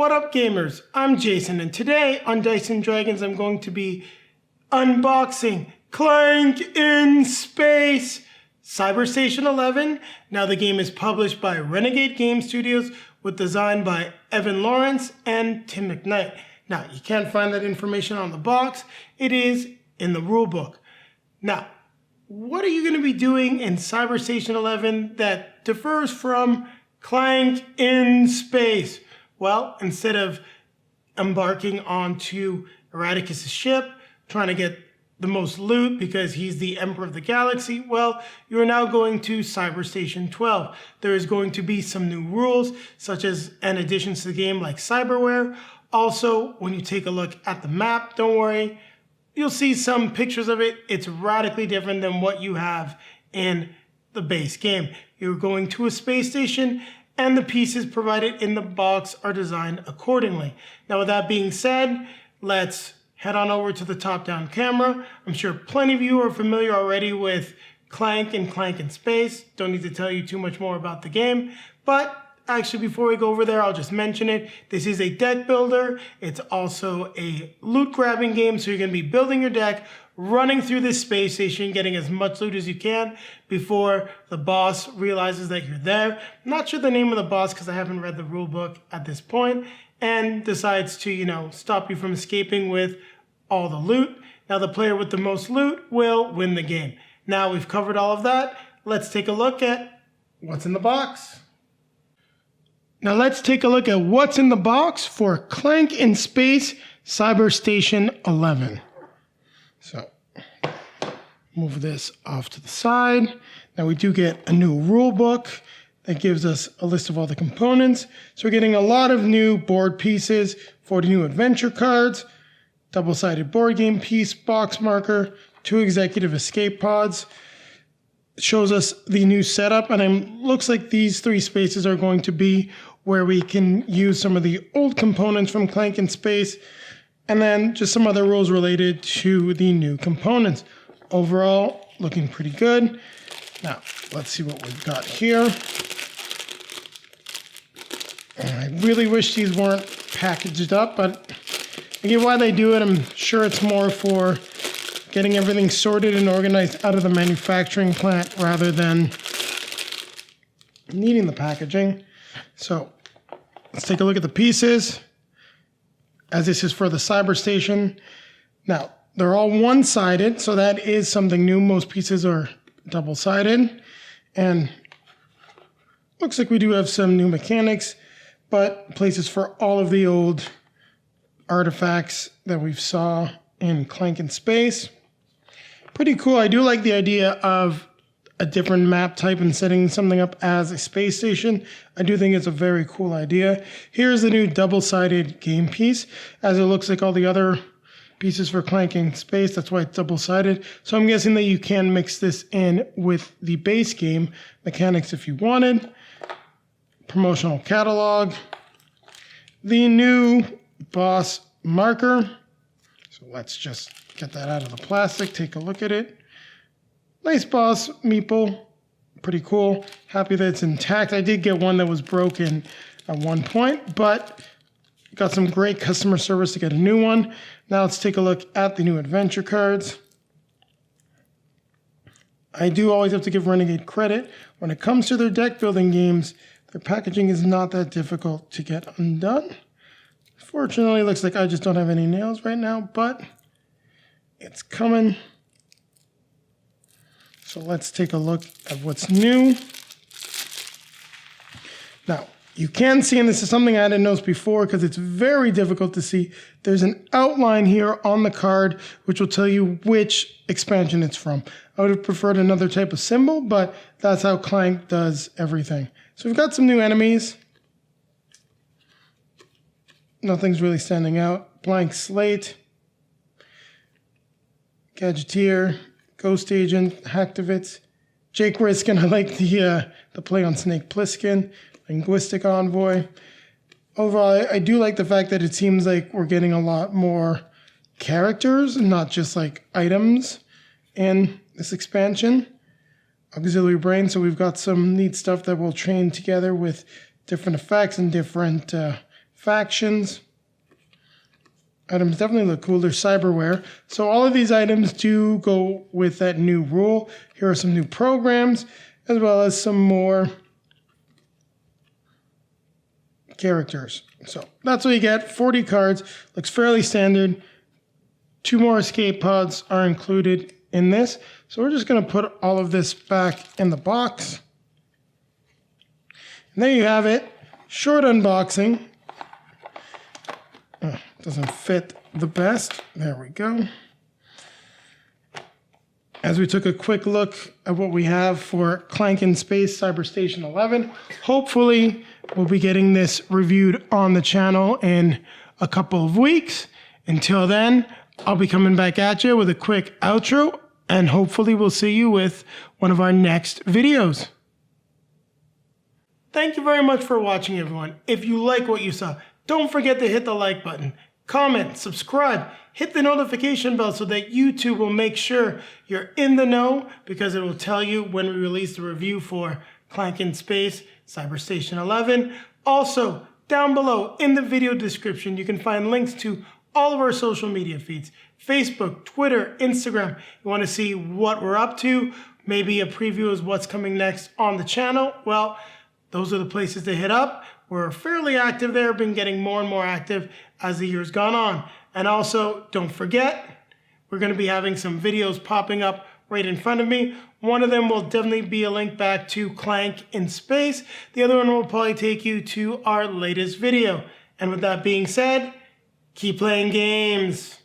What up gamers, I'm Jason and today on Dice & Dragons I'm going to be unboxing Clank in Space Cyberstation 11. Now the game is published by Renegade Game Studios with design by Lorentz and Mcknight. Now you can't find that information on the box, it is in the rulebook. Now, what are you going to be doing in Cyberstation 11 that differs from Clank in Space? Well, instead of embarking onto Eradikus' ship, trying to get the most loot because he's the Emperor of the Galaxy, well, you're now going to Cyberstation 12. There is going to be some new rules, such as and additions to the game like Cyberware. Also, when you take a look at the map, don't worry, you'll see some pictures of it. It's radically different than what you have in the base game. You're going to a space station, and the pieces provided in the box are designed accordingly. Now, with that being said, let's head on over to the top-down camera. I'm sure plenty of you are familiar already with Clank and Clank in Space. Don't need to tell you too much more about the game, but actually, before we go over there, I'll just mention it. This is a deck builder. It's also a loot grabbing game, so you're going to be building your deck, running through this space station, getting as much loot as you can before the boss realizes that you're there. I'm not sure the name of the boss because I haven't read the rule book at this point, and decides to, stop you from escaping with all the loot. Now, the player with the most loot will win the game. Now we've covered all of that. Let's take a look at what's in the box. Now let's take a look at what's in the box for Clank in Space Cyberstation 11. So, move this off to the side. Now we do get a new rule book that gives us a list of all the components. So we're getting a lot of new board pieces, 40 new adventure cards, double-sided board game piece, box marker, 2 executive escape pods. It shows us the new setup, and it looks like these 3 spaces are going to be where we can use some of the old components from Clank in Space, and then just some other rules related to the new components. Overall, looking pretty good. Now, let's see what we've got here. And I really wish these weren't packaged up, but I get why they do it. I'm sure it's more for getting everything sorted and organized out of the manufacturing plant rather than needing the packaging. So let's take a look at the pieces, as this is for the Cyberstation. Now, they're all one-sided, so that is something new. Most pieces are double-sided, and looks like we do have some new mechanics, but places for all of the old artifacts that we've saw in Clank in Space. Pretty cool. I do like the idea of a different map type and setting something up as a space station. I do think it's a very cool idea. Here's the new double-sided game piece, as it looks like all the other pieces for Clank in Space. That's why it's double-sided. So I'm guessing that you can mix this in with the base game mechanics if you wanted. Promotional catalog. The new boss marker. So let's just get that out of the plastic, take a look at it. Nice boss meeple, pretty cool. Happy that it's intact. I did get one that was broken at one point, but got some great customer service to get a new one. Now let's take a look at the new adventure cards. I do always have to give Renegade credit. When it comes to their deck building games, their packaging is not that difficult to get undone. Fortunately, it looks like I just don't have any nails right now, but it's coming. So let's take a look at what's new. Now, you can see, and this is something I didn't notice before because it's very difficult to see, there's an outline here on the card which will tell you which expansion it's from. I would have preferred another type of symbol, but that's how Clank does everything. So we've got some new enemies. Nothing's really standing out. Blank slate. Gadgeteer. Ghost Agent, Hacktivate, Jake Riskin. I like the play on Snake Plissken, Linguistic Envoy. Overall, I do like the fact that it seems like we're getting a lot more characters, not just like items in this expansion. Auxiliary Brain, so we've got some neat stuff that will train together with different effects and different factions. Items definitely look cool. They're cyberware. So all of these items do go with that new rule. Here are some new programs, as well as some more characters. So that's what you get. 40 cards. Looks fairly standard. 2 more escape pods are included in this. So we're just going to put all of this back in the box. And there you have it. Short unboxing. Doesn't fit the best. There we go. As we took a quick look at what we have for Clank in Space Cyberstation 11, hopefully we'll be getting this reviewed on the channel in a couple of weeks. Until then, I'll be coming back at you with a quick outro, and hopefully we'll see you with one of our next videos. Thank you very much for watching, everyone. If you like what you saw, don't forget to hit the like button, comment, subscribe, hit the notification bell so that YouTube will make sure you're in the know, because it will tell you when we release the review for Clank in Space Cyberstation 11. Also, down below in the video description, you can find links to all of our social media feeds: Facebook, Twitter, Instagram. You want to see what we're up to, maybe a preview of what's coming next on the channel? Well, those are the places to hit up. We're fairly active there, been getting more and more active as the year's gone on. And also, don't forget, we're going to be having some videos popping up right in front of me. One of them will definitely be a link back to Clank in Space. The other one will probably take you to our latest video. And with that being said, keep playing games.